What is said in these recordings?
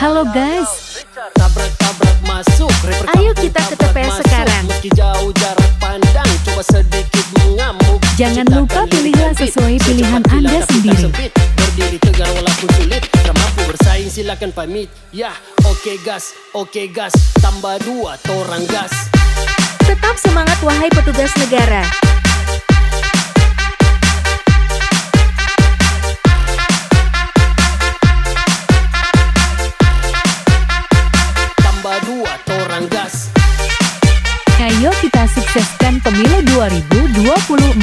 Halo guys, tabrak masuk. ayo kita ke TPS sekarang. Meski jauh jarak pandang, coba sedikit mengamuk. Jangan lupa pilihlah sesuai pilihan Anda sendiri. Berdiri tegar walaupun sulit, tak mampu bersaing silakan pamit. Ya, oke gas, tambah 2 torang gas. Tetap semangat wahai petugas negara. Tambah 2 torang gas. Ayo kita sukseskan pemilu 2024.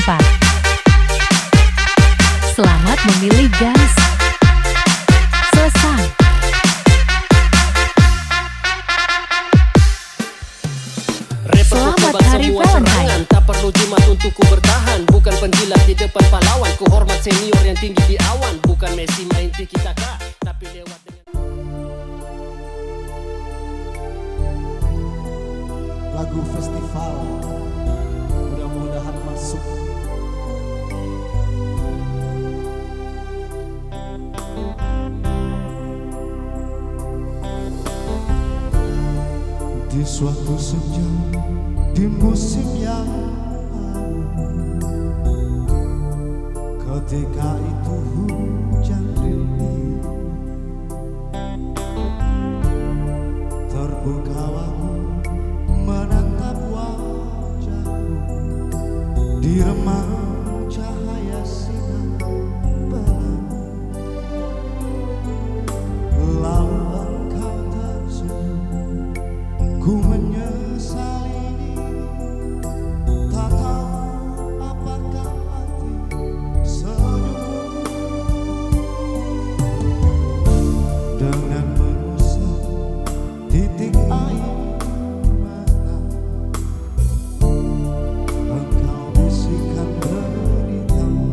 Selamat memilih guys. Selesai. Selamat Hari Valentine. Tak perlu jimat untuk ku bertahan. Bukan penjilat di depan pahlawan. Ku hormat senior yang tinggi di awan. Bukan Messi main tiki taka, tapi lewat dengan lagu festival. Mudah-mudahan masuk. Di suatu senja, di musim yang ketika itu hujan rintik, terbuka waktu menatap wajahku di remang cahaya sinar pelangi. Lalu engkau tersenyum, ku menyesali diri, tak tahu apakah arti senyum. Dengan mengusap titik air mata, engkau bisikan deritamu,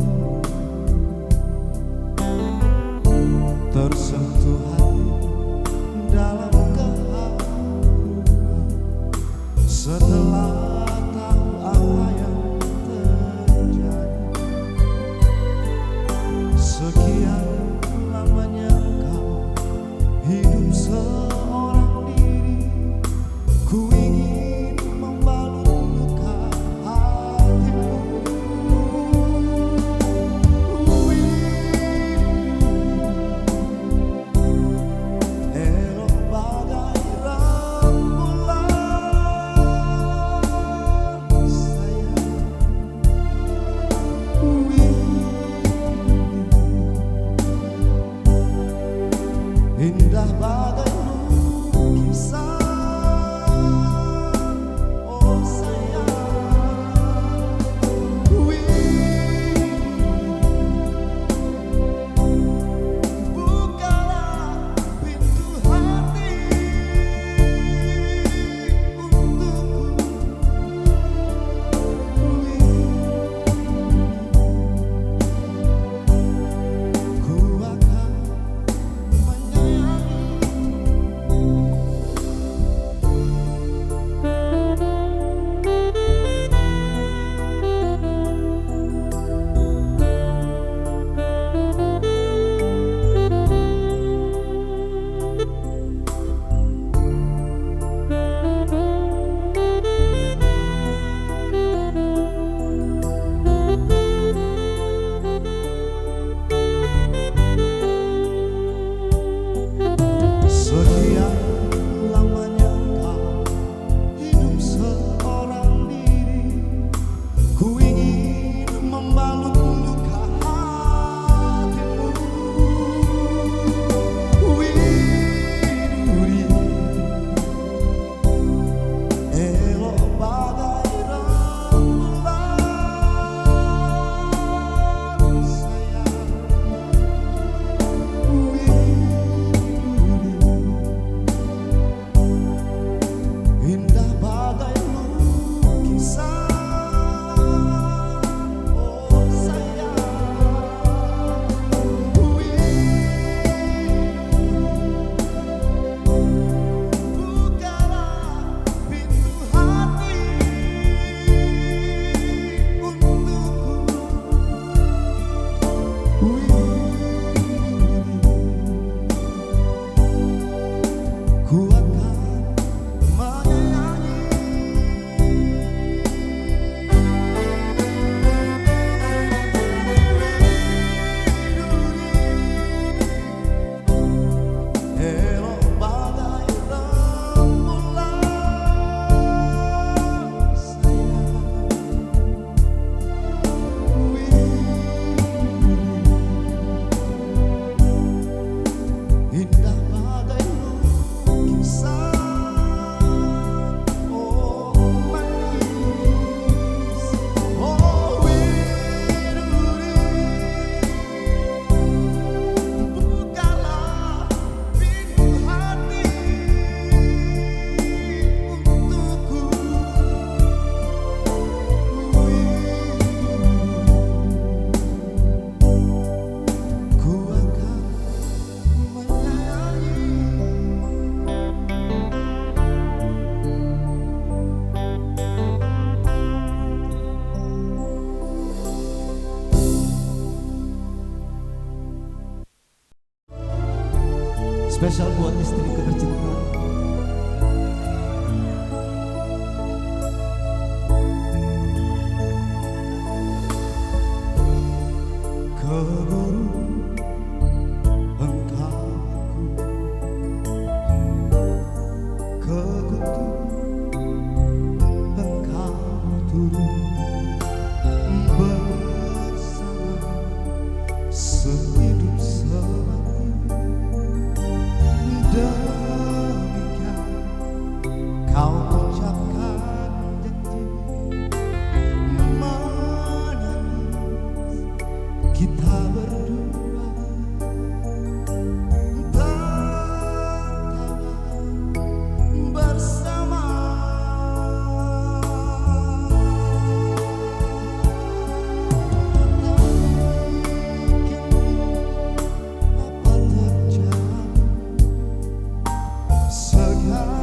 tersentuh hati dalam keharuan. Setelah tahu apa yang terjadi, sekian lamanya engkau hidup seorang diri. Ku ingin membalut luka hatimu. Elok bagai rembulan, sayang. Indah bagai ku akan menyanyi. Elok bagai rembulan sayang, indah bagai lukisan, oh manis, oh widuri. Bukalah pintu hati untukku, ku akan menyayangi. Spesial buat istriku tercinta. Keburu engkauku, kekutu engkau turun bersama sehidup semati. Demikian kau ucapkan janji, menangis kita berdua, tertawa bersama. Apa terjadi sekarang?